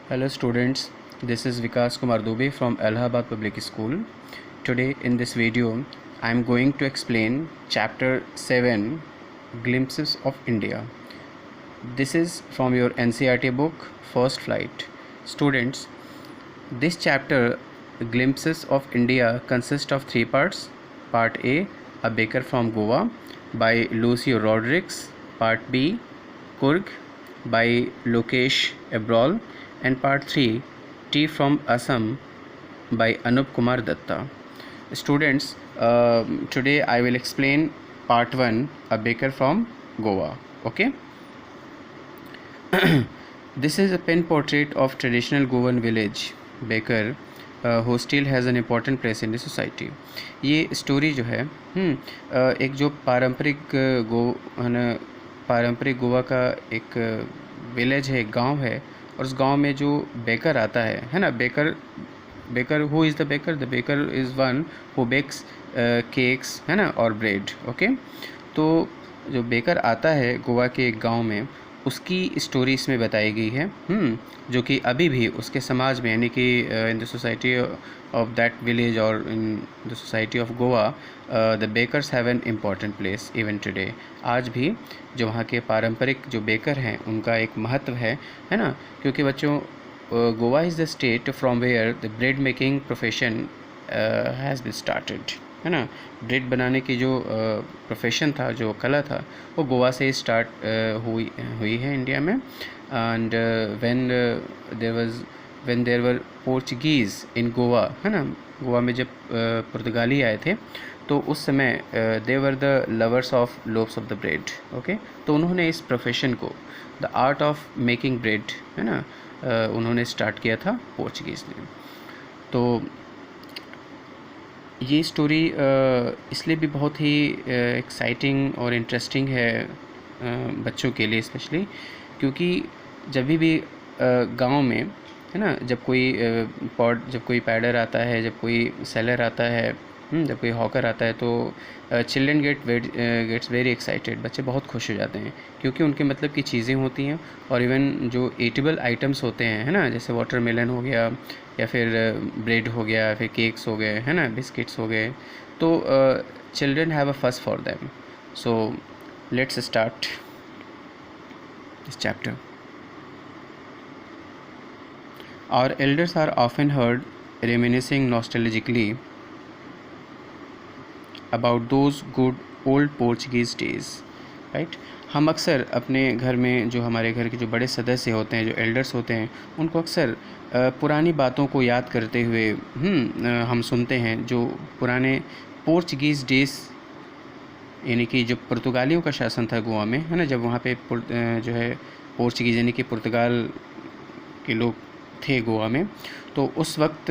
Hello students, this is Vikas Kumar Dubey from Allahabad Public School. Today in this video, I am going to explain chapter 7 Glimpses of India. This is from your NCERT book First Flight. Students, this chapter Glimpses of India consists of 3 parts. Part A, A Baker from Goa by Lucio Rodriguez. Part B, Kurg by Lokesh Abrol, and part 3, Tea from Assam by Anup Kumar Datta. Students, today I will explain part 1, A Baker from Goa. Okay. This is a pen portrait of traditional Goan village baker who still has an important place in the society. ये story जो है एक जो पारंपरिक गोवा का एक village है, एक गांव है, और उस गांव में जो बेकर आता है ना, baker who is the baker is one who bakes cakes, है ना, और ब्रेड. ओके. तो जो बेकर आता है गोवा के एक गांव में, उसकी स्टोरी इसमें बताई गई है, जो कि अभी भी उसके समाज में, यानी कि in the society of that village और in the society of Goa, the bakers have an important place even today. आज भी जो वहाँ के पारंपरिक जो बेकर हैं उनका एक महत्व है ना, क्योंकि बच्चों Goa is the state from where the bread making profession has been started, है ना. ब्रेड बनाने की जो प्रोफेशन था, जो कला था, वो गोवा से ही स्टार्ट हुई है इंडिया में. And when there were Portuguese in Goa, है ना, गोवा में जब पुर्तगाली आए थे तो उस समय they were the lovers of loaves of the bread. Okay. तो उन्होंने इस प्रोफेशन को, the art of making bread, है ना, उन्होंने स्टार्ट किया था पोर्चुगीज़ ने. तो ये स्टोरी इसलिए भी बहुत ही एक्साइटिंग और इंटरेस्टिंग है बच्चों के लिए स्पेशली, क्योंकि जब भी गांव में, है ना, जब कोई पैडर आता है, जब कोई सेलर आता है, जब कोई हॉकर आता है, तो चिल्ड्रन गेट्स वेरी एक्साइटेड. बच्चे बहुत खुश हो जाते हैं क्योंकि उनके मतलब की चीज़ें होती हैं, और इवन जो ईटेबल आइटम्स होते हैं, है ना, जैसे वाटरमेलन हो गया, या फिर ब्रेड हो गया, फिर केक्स हो गए, है ना, बिस्किट्स हो गए. तो children have a first for them. So let's start this chapter. Our elders are often heard reminiscing nostalgically about those good old Portuguese days, right? हम अक्सर अपने घर में, जो हमारे घर के जो बड़े सदस्य होते हैं, जो एल्डर्स होते हैं, उनको अक्सर पुरानी बातों को याद करते हुए हम सुनते हैं. जो पुराने पोर्चुगीज़ डेज, यानी कि जो पुर्तगालियों का शासन था गोवा में, है ना, जब वहाँ पे जो है पोर्चुगीज़ यानी कि पुर्तगाल के लोग थे गोवा में, तो उस वक्त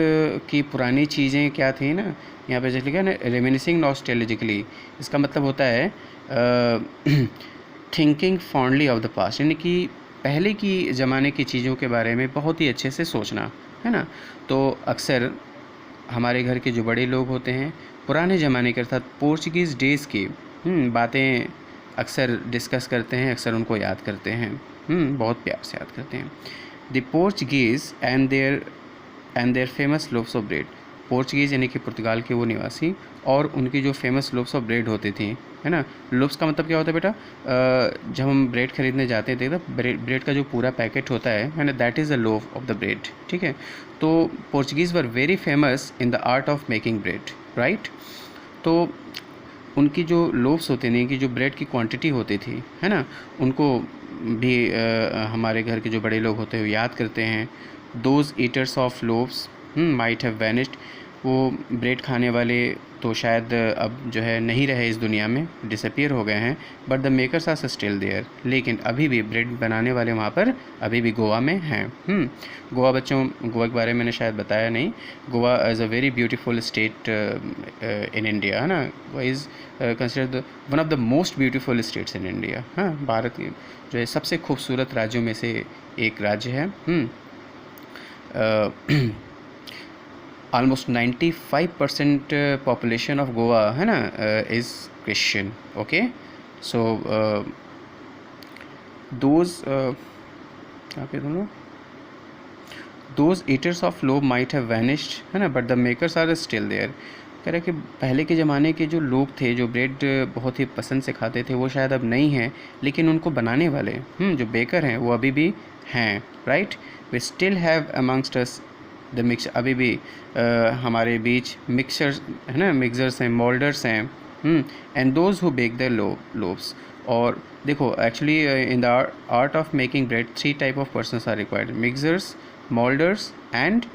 की पुरानी चीज़ें क्या थी ना, यहाँ पे जैसे लिखा है ना, रेमिनिसिंग नॉस्टैल्जिकली. इसका मतलब होता है thinking fondly of the past, यानी कि पहले की ज़माने की चीज़ों के बारे में बहुत ही अच्छे से सोचना, है ना. तो अक्सर हमारे घर के जो बड़े लोग होते हैं, पुराने ज़माने के अर्थात पोर्चुगीज़ डेज़ की बातें अक्सर डिस्कस करते हैं, अक्सर उनको याद करते हैं, बहुत प्यार से याद करते हैं. The Portuguese and their famous loaves of bread. Portuguese यानी कि पुर्तगाल के वो निवासी, और उनकी जो फेमस लोव्स ऑफ ब्रेड होती थी, है ना. लोव्स का मतलब क्या होता है बेटा? जब हम ब्रेड खरीदने जाते थे तो ब्रेड का जो पूरा पैकेट होता है ना, that is the loaf of the bread. ठीक है. तो Portuguese were very famous in the art of making bread, right. तो उनकी जो लोव्स होते हैं, कि जो ब्रेड की क्वांटिटी होती थी, है ना, उनको भी हमारे घर के जो बड़े लोग होते हैं याद करते हैं. Those eaters of loaves might have vanished. वो ब्रेड खाने वाले तो शायद अब जो है नहीं रहे इस दुनिया में, डिसअपीयर हो गए हैं. But the makers are still there. लेकिन अभी भी ब्रेड बनाने वाले वहाँ पर अभी भी गोवा में हैं. गोवा बच्चों, गोवा के बारे में मैंने शायद बताया नहीं. Goa is a very beautiful state in India, है ना. Goa is considered one of the most beautiful states in India. हाँ, भारत के जो है सबसे खूबसूरत राज्यों में से एक राज्य है. ऑलमोस्ट 95% पॉपुलेशन ऑफ गोवा, है ना, is Christian. Okay. So those यहाँ पे दोनों those eaters of loaf might have vanished, है ना, but the makers are still there. कह रहा है कि पहले के ज़माने के जो लोग थे जो ब्रेड बहुत ही पसंद से खाते थे वो शायद अब नहीं हैं, लेकिन उनको बनाने वाले जो बेकर हैं वो अभी भी हैं, right. We still have amongst us the mix, अभी भी हमारे बीच मिक्सर्स, है ना, मिक्सर्स हैं, मोल्डर्स हैं, and those who bake the loaves. और देखो actually in the art of making bread 3 type of persons are required, mixers, moulders and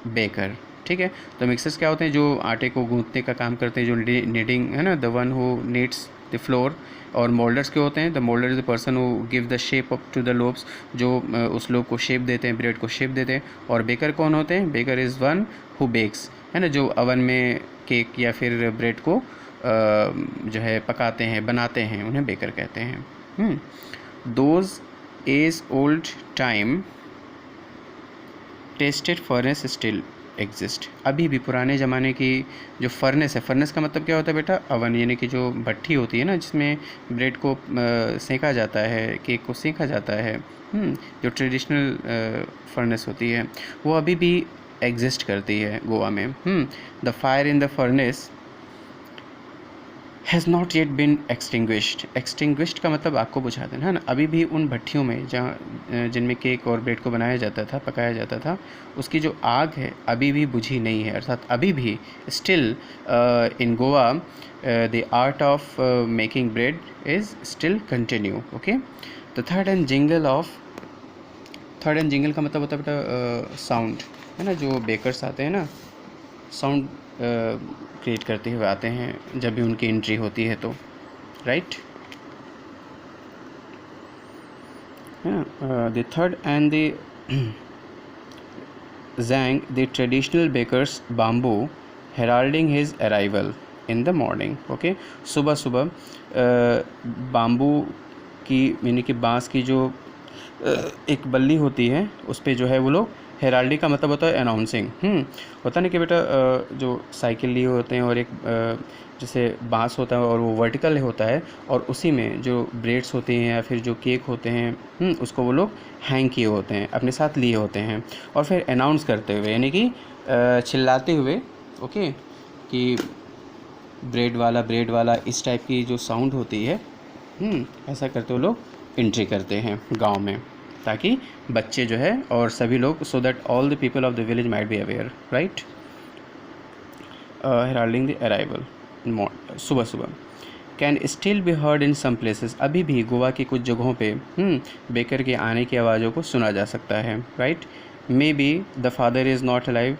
baker, ठीक है। तो मिक्सर्स क्या होते हैं, जो आटे को गूंथने का काम करते हैं, जो नीडिंग, है ना, the one who kneads the flour. और मोल्डर्स के होते हैं, the moulder is the person who give the shape up to the loaves, जो उस लोब को शेप देते हैं, ब्रेड को शेप देते हैं। और बेकर कौन होते हैं, baker is one who bakes, है ना, जो अवन में केक या फिर ब्रेड को जो है पकाते हैं, बनाते हैं, उन्हें बेकर कहते हैं। Those as old time tested furnace still exist, अभी भी पुराने ज़माने की जो फर्नेस है, फर्नेस का मतलब क्या होता है बेटा, अवन, यानी कि जो भट्ठी होती है ना जिसमें ब्रेड को सेंका जाता है, केक को सेंका जाता है, जो ट्रेडिशनल फर्नेस होती है वो अभी भी एग्जिस्ट करती है गोवा में। The fire in the furnace has not yet been extinguished, extinguished का मतलब आग को बुझा देना, है ना। अभी भी उन भट्टियों में जहाँ जिनमें केक और ब्रेड को बनाया जाता था, पकाया जाता था, उसकी जो आग है अभी भी बुझी नहीं है, अर्थात अभी भी still in Goa the art of making bread is still continue. Okay, the third and jingle का मतलब होता है बेटा साउंड, है ना, जो बेकर्स आते हैं ना साउंड क्रिएट करते हुए आते हैं जब भी उनकी एंट्री होती है तो, right. The third and the jang the traditional bakers bamboo heralding his arrival in the morning. Okay, सुबह सुबह बाम्बू की, यानी कि बांस की जो एक बल्ली होती है उस पर जो है वो लोग, हेराल्डी का मतलब होता है अनाउंसिंग। होता नहीं कि बेटा जो साइकिल लिए होते हैं और एक जैसे बांस होता है और वो वर्टिकल होता है, और उसी में जो ब्रेड्स होते हैं या फिर जो केक होते हैं उसको वो लोग हैंग किए होते हैं, अपने साथ लिए होते हैं, और फिर अनाउंस करते हुए, यानी कि चिल्लाते हुए, ओके, कि ब्रेड वाला, इस टाइप की जो साउंड होती है, ऐसा करते हुए लोग एंट्री करते हैं गांव में, ताकि बच्चे जो है और सभी लोग, so that all the people of the village might be aware, right. Heralding the arrival सुबह सुबह can still be heard in some places, अभी भी गोवा की कुछ जगहों पे बेकर के आने की आवाज़ों को सुना जा सकता है, right. May be the father is not alive,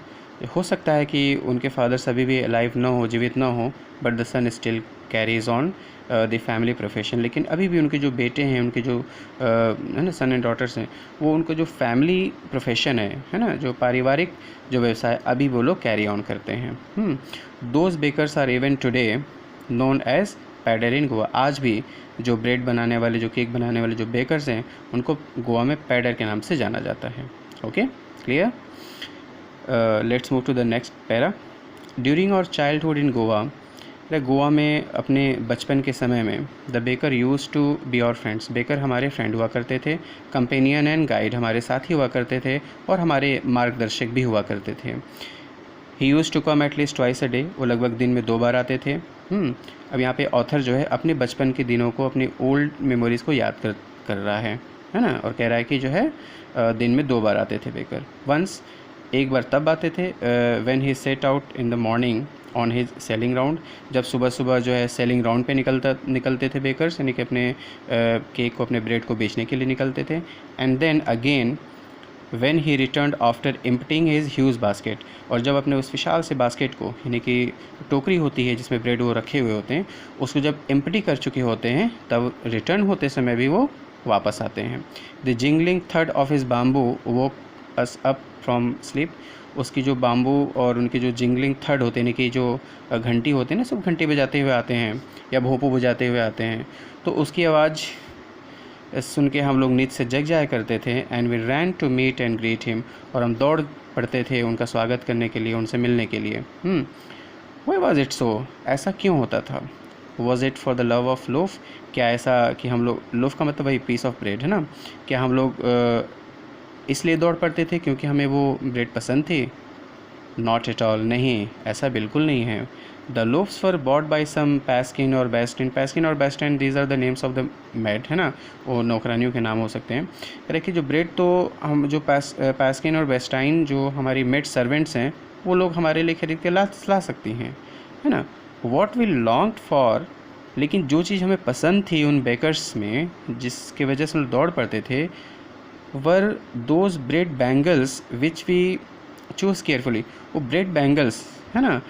हो सकता है कि उनके फादर सभी भी अलाइव ना हो, जीवित ना हो, but the son still carries on the family profession, लेकिन अभी भी उनके जो बेटे हैं, उनके जो है ना सन एंड डॉटर्स हैं, वो उनको जो फैमिली प्रोफेशन है ना, जो पारिवारिक जो व्यवसाय, अभी वो लोग कैरी ऑन करते हैं। Those bakers are even today known as poder in Goa, आज भी जो ब्रेड बनाने वाले, जो केक बनाने वाले जो बेकर्स हैं, उनको गोवा में पैडर के नाम से जाना जाता है। Okay, clear. Let's move to the next para. During our childhood in Goa, Goa में अपने बचपन के समय में, the baker use to be our friends, baker हमारे फ्रेंड हुआ करते थे, कंपेनियन एंड गाइड, हमारे साथ ही हुआ करते थे और हमारे मार्गदर्शक भी हुआ करते थे। He used to come at least twice a day, वो लगभग दिन में 2 बार आते थे। अब यहाँ पे ऑथर जो है अपने बचपन के दिनों को, अपनी ओल्ड मेमोरीज़ को याद कर रहा है ना, और कह रहा है कि जो है दिन में 2 बार आते थे बेकर। वंस, एक बार तब आते थे when he set out in the morning on his selling round, जब सुबह सुबह जो है सेलिंग राउंड पे निकलते थे बेकर्स, यानी कि अपने केक को, अपने ब्रेड को बेचने के लिए निकलते थे। And then again when he returned after emptying his huge basket, और जब अपने उस विशाल से बास्केट को, यानी कि टोकरी होती है जिसमें ब्रेड वो रखे हुए होते हैं, उसको जब एम्प्टी कर चुके होते हैं, तब रिटर्न होते समय भी वो वापस आते हैं। The jingling third of his bamboo woke us up from sleep, उसकी जो बाम्बू और उनकी जो जिंगलिंग थर्ड होते हैं, कि जो घंटी होते हैं ना, सब घंटी बजाते हुए आते हैं या भोंपू बजाते हुए आते हैं, तो उसकी आवाज़ सुन के हम लोग नींद से जग जाया करते थे। And we ran to meet and greet him, और हम दौड़ पड़ते थे उनका स्वागत करने के लिए, उनसे मिलने के लिए। व्हाई वाज इट सो, ऐसा क्यों होता था। Was it for the love of loaf, क्या ऐसा कि हम लोग, लोफ का मतलब वही पीस ऑफ ब्रेड है ना, क्या हम लोग इसलिए दौड़ पड़ते थे क्योंकि हमें वो ब्रेड पसंद थी? नॉट एट ऑल, नहीं, ऐसा बिल्कुल नहीं है। The loaves were bought by some पैस्किन और बेस्टिन। पैस्किन और बेस्टिन these are the names of the maid, है ना, वो नौकरानियों के नाम हो सकते हैं। कह रहे कि जो ब्रेड तो हम जो पैस्किन और बेस्टाइन जो हमारी मेड सर्वेंट्स हैं वो लोग हमारे लिए खरीद के ला सकती हैं, है ना। वॉट वी लॉन्ग्ड फॉर, लेकिन जो चीज़ हमें पसंद थी उन बेकर्स में जिसकी वजह से हम दौड़ पड़ते थे, were those bread bangles which we choose carefully. वो ब्रेड बैंगल्स, है ना,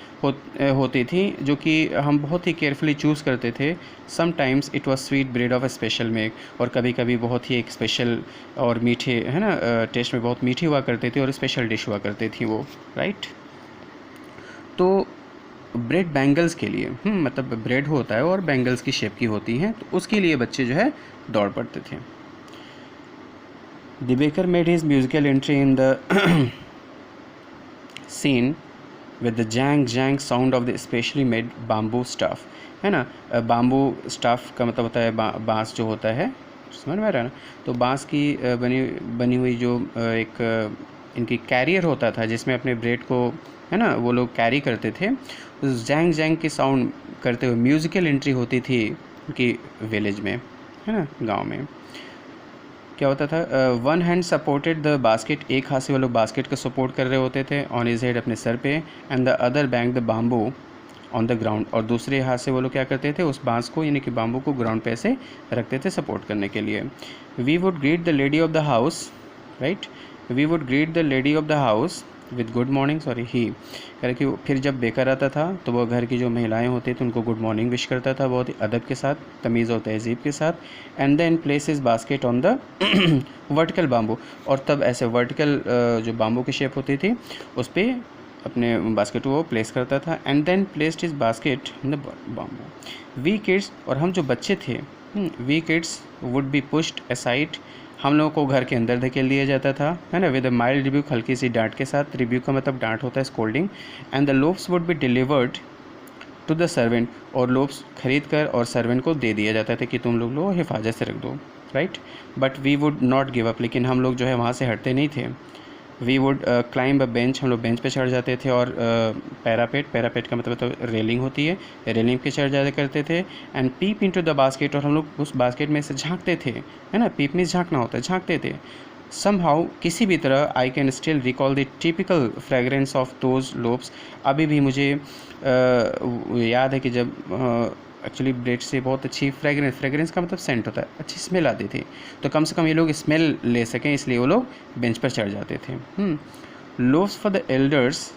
होती थी जो कि हम बहुत ही केयरफुली चूज़ करते थे। Sometimes it was sweet bread of a special make, और कभी कभी बहुत ही एक स्पेशल और मीठे, है ना, टेस्ट में बहुत मीठी हुआ करते थे और स्पेशल डिश हुआ करती थी वो, राइट। तो ब्रेड बैंगल्स के लिए मतलब ब्रेड होता है और बैंगल्स की शेप की होती हैं, तो उसके लिए बच्चे जो है दौड़ पड़ते थे। The baker made his musical entry in the scene with the jang jang sound of the specially made bamboo stuff, है ना। बाम्बू स्टफ का मतलब होता है बांस जो होता है, समझ में आ रहा है ना। तो बांस की बनी हुई जो एक इनकी कैरियर होता था जिसमें अपने ब्रेड को, है ना, वो लोग कैरी करते थे। उस जैंग जैंग की साउंड करते हुए म्यूज़िकल एंट्री होती थी उनकी विलेज में, है ना, गांव में। क्या होता था, one hand supported the basket, एक हाथ से वो लोग बास्केट को सपोर्ट कर रहे होते थे ऑन हिज हेड, अपने सर पे, and the other bank the bamboo on the ground, और दूसरे हाथ से वो लोग क्या करते थे, उस बांस को यानी कि बाम्बू को ग्राउंड पे ऐसे रखते थे सपोर्ट करने के लिए। We would greet the lady of the house, right, we would greet the lady of the house with good morning, sorry ही, कह रहे कि फिर जब बेकर आता था तो वो घर की जो महिलाएं होती थी उनको गुड मॉर्निंग विश करता था बहुत ही अदब के साथ, तमीज़ और तहजीब के साथ। And then place his basket on the vertical bamboo, और तब ऐसे वर्टिकल जो बाम्बू की शेप होती थी उस पर अपने बास्केट को प्लेस करता था। And then placed his basket in the bamboo. We kids, और हम जो बच्चे थे, we kids would be pushed aside, हम लोगों को घर के अंदर धकेल दिया जाता था, है ना, विद अ माइल्ड रिब्यूक, हल्की सी डांट के साथ। रिब्यूक का मतलब डांट होता है, scolding. And the loaves would be delivered to the servant, और लोफ्स खरीद कर और सर्वेंट को दे दिया जाता था कि तुम लोग लो, हिफाजत से रख दो, right. But we would not give up, लेकिन हम लोग जो है वहाँ से हटते नहीं थे। We would climb a bench, हम लोग बेंच पे चढ़ जाते थे, और पैरापेट, पैरापेट का मतलब तो रेलिंग होती है, रेलिंग पे चढ़ जाया करते थे। And peep into the basket, और हम लोग उस बास्केट में से झांकते थे, है ना, पीप में झांकना होता है, झांकते थे। समहाउ, किसी भी तरह, I can still recall the typical fragrance of those lobes, अभी भी मुझे याद है कि जब एक्चुअली ब्रेड से बहुत अच्छी फ्रेगरेंस का मतलब सेंट होता है, अच्छी स्मेल आती थी, तो कम से कम ये लोग स्मेल ले सकें इसलिए वो लोग बेंच पर चढ़ जाते थे। Loaves for the elders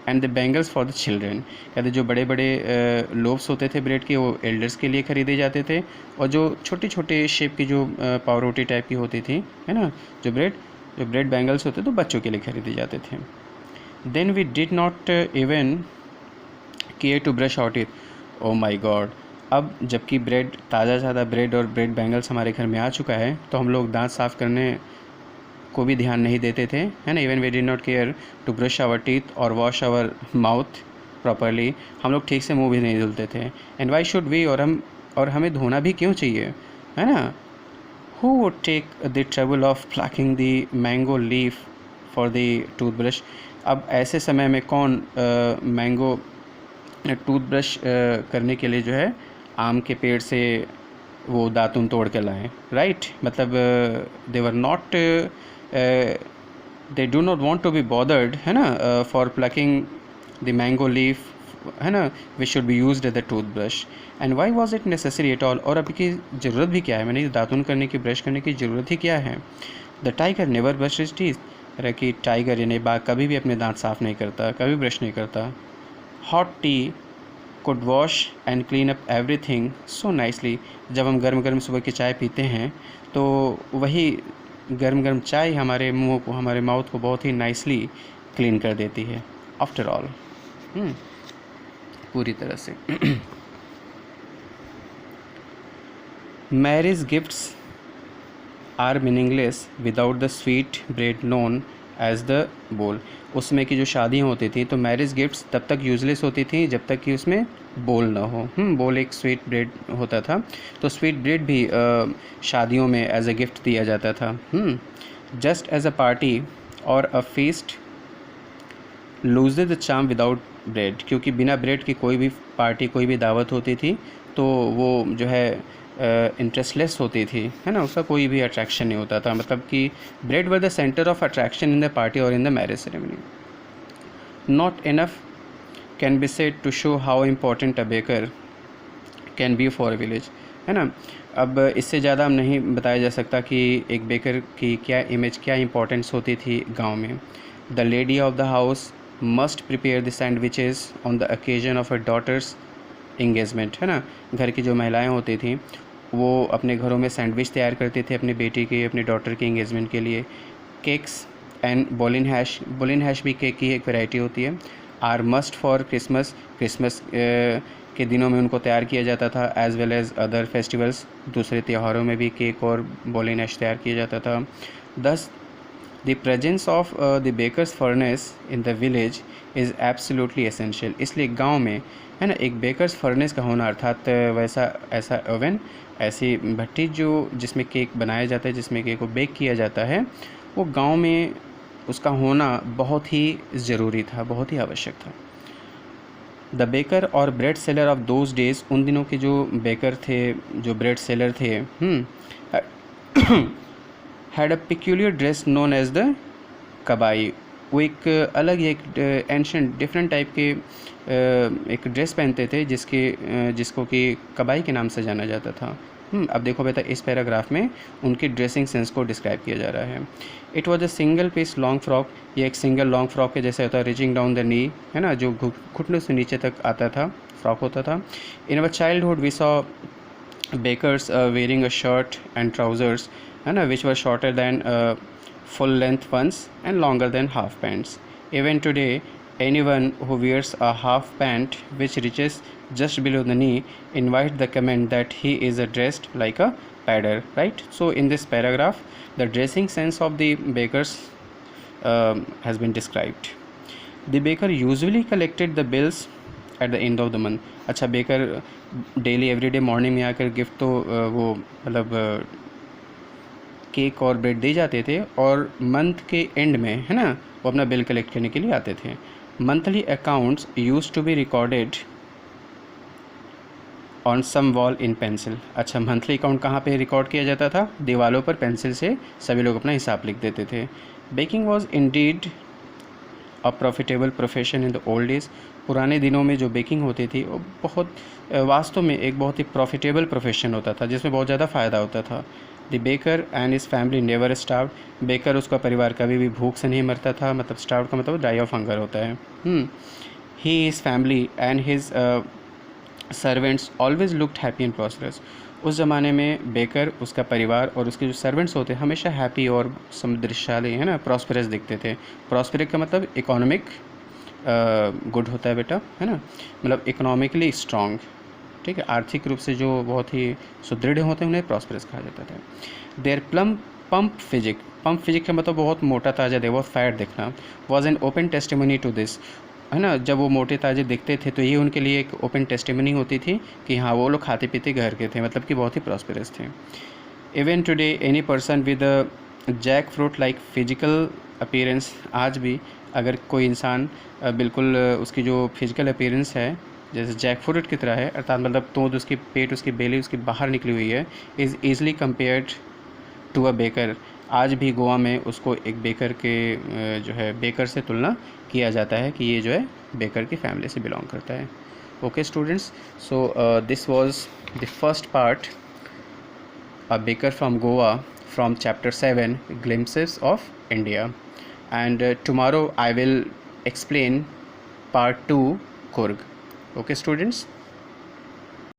and the bangles for the children, कहते जो बड़े बड़े लोव्स होते थे ब्रेड के वो एल्डर्स के लिए ख़रीदे जाते थे, और जो छोटे छोटे शेप की जो पावरोटी टाइप की होती थी, है ना, जो ब्रेड बैंगल्स होते तो बच्चों के लिए खरीदे जाते थे। Then we did not even care to brush out it, oh my God. अब जबकि ब्रेड ताज़ा ब्रेड और ब्रेड बैंगल्स हमारे घर में आ चुका है तो हम लोग दांत साफ़ करने को भी ध्यान नहीं देते थे, है ना। Even we did not care to brush our teeth और वॉश आवर माउथ प्रॉपरली, हम लोग ठीक से मुंह भी नहीं धुलते थे। एंड वाई शुड वी, और हमें धोना भी क्यों चाहिए, है ना। Who would take the trouble of plucking the mango leaf for the toothbrush, अब ऐसे समय में कौन मैंगो टूथब्रश करने के लिए जो है आम के पेड़ से वो दातुन तोड़ के लाएँ, राइट। मतलब they were not, they do not want to be bothered, है ना, for plucking the mango leaf, है ना, which should be used as the toothbrush. And why was it necessary at all, और अभी की ज़रूरत भी क्या है, मैंने दातुन करने की, ब्रश करने की ज़रूरत ही क्या है। The tiger never brush his teeth, अरे कि टाइगर यानी बाघ कभी भी अपने दांत साफ़ नहीं करता, कभी ब्रश नहीं करता। Hot T could wash and clean up everything so nicely, जब हम गर्म गर्म सुबह की चाय पीते हैं तो वही गर्म गर्म चाय हमारे मुंह को, हमारे माउथ को बहुत ही नाइसली क्लीन कर देती है, आफ्टर ऑल, पूरी तरह से। Marriage gifts are meaningless without the sweet bread known as the bol, उसमें की जो शादियाँ होती थी तो मैरिज गिफ्ट्स तब तक यूजलेस होती थी जब तक कि उसमें बोल ना हो। बोल एक स्वीट ब्रेड होता था, तो स्वीट ब्रेड भी शादियों में एज ए गिफ्ट दिया जाता था। जस्ट एज अ पार्टी और अ feast loses the charm without bread, क्योंकि बिना ब्रेड की कोई भी पार्टी, कोई भी दावत होती थी तो वो जो है इंटरेस्टलेस होती थी, है ना, उसका कोई भी अट्रैक्शन नहीं होता था। मतलब कि bread were the centre of attraction in the party और in the marriage ceremony. Not enough can be said to show how important a baker can be for village, है ना। अब इससे ज़्यादा हम नहीं बताया जा सकता कि एक बेकर की क्या इमेज, क्या इंपॉर्टेंस होती थी गांव में। The lady of the house must prepare the sandwiches on the occasion of a daughter's engagement, है ना। घर की जो महिलाएं होती थी वो अपने घरों में सैंडविच तैयार करती थी अपनी बेटी के, अपनी डॉटर के इंगेजमेंट के लिए। केक्स एंड बोलिन हैश भी केक की एक वैरायटी होती है। Are must for Christmas, Christmas के दिनों में उनको तैयार किया जाता था, as well as other festivals, दूसरे त्योहारों में भी केक और बोलिन हैश तैयार किया जाता था। Thus the presence of the bakers furnace in the village is absolutely essential. इसलिए गांव में, है ना, एक बेकर्स फर्नेस का होना, अर्थात ऐसा ओवन, ऐसी भट्टी जो जिसमें केक बनाया जाता है, जिसमें केक को बेक किया जाता है, वो गांव में उसका होना बहुत ही ज़रूरी था, बहुत ही आवश्यक था। द बेकर और bread seller of those days, उन दिनों के जो बेकर थे, जो ब्रेड सेलर थे, had a peculiar dress known as the kabai. वो एक अलग ही, एक एंशेंट डिफरेंट टाइप के एक ड्रेस पहनते थे जिसको कि कबाई के नाम से जाना जाता था। अब देखो बेटा, इस पैराग्राफ में उनकी ड्रेसिंग सेंस को डिस्क्राइब किया जा रहा है। It was a single piece long frock, ये एक सिंगल लॉन्ग फ्रॉक के जैसे होता है, रिचिंग डाउन द नी, है ना, जो घुटनों से नीचे तक आता था, फ्रॉक होता था। In our childhood we saw bakers wearing a shirt and trousers, है ना, which were shorter than full length ones and longer than half pants. Even today, anyone who wears a half pant which reaches just below the knee invites the comment that he is dressed like a padder, right? So in this paragraph, the dressing sense of the bakers has been described. The baker usually collected the bills at the end of the month. अच्छा, baker daily everyday morning में आकर gift तो वो मतलब cake और bread दे जाते थे, और मंथ के एंड में, है ना, वो अपना बिल कलेक्ट करने के लिए आते थे। Monthly accounts use to be recorded on some wall in pencil. अच्छा, मंथली अकाउंट कहाँ पे रिकॉर्ड किया जाता था? दीवालों पर पेंसिल से सभी लोग अपना हिसाब लिख देते थे। Baking was indeed a profitable profession in the old days. पुराने दिनों में जो बेकिंग होती थी वो बहुत वास्तव में एक बहुत ही प्रॉफिटेबल प्रोफेशन होता था, जिसमें बहुत ज़्यादा फ़ायदा होता था। The baker and his family never starved. Baker, उसका परिवार कभी भी भूख से नहीं मरता था, मतलब स्टार्व का मतलब डाई ऑफ हंगर होता है। He, his family and his servants always looked happy and prosperous. उस ज़माने में बेकर, उसका परिवार और उसके जो सर्वेंट्स होते हमेशा हैप्पी और समृद्धशाली, है ना, प्रॉस्परस दिखते थे। प्रॉस्परिक का मतलब इकोनॉमिक गुड होता है बेटा, है ना, मतलब इकोनॉमिकली स्ट्रॉन्ग, ठीक है, आर्थिक रूप से जो बहुत ही सुदृढ़ होते हैं उन्हें प्रॉस्परस कहा जाता था। देयर पंप फिजिक का मतलब बहुत मोटा ताज़ा दे, बहुत फैट दिखना। Was an open testimony to this, है ना, जब वो मोटे ताजे दिखते थे तो ये उनके लिए एक ओपन टेस्टिमनी होती थी कि हाँ, वो लोग खाते पीते घर के थे, मतलब कि बहुत ही प्रॉस्परस थे। Even today any person with jackfruit like physical appearance, आज भी अगर कोई इंसान बिल्कुल उसकी जो फिजिकल अपीयरेंस है जैसे जैक फ्रूट की तरह है, अर्थात मतलब तोंद उसकी, पेट उसकी, बेली उसकी बाहर निकली हुई है, is easily compared to a baker. आज भी गोवा में उसको एक बेकर के जो है बेकर से तुलना किया जाता है कि ये जो है बेकर की फैमिली से बिलोंग करता है। Okay students, so this was the first part, a baker from Goa, from chapter 7, glimpses of India, and tomorrow I will explain part 2, Coorg. Okay students.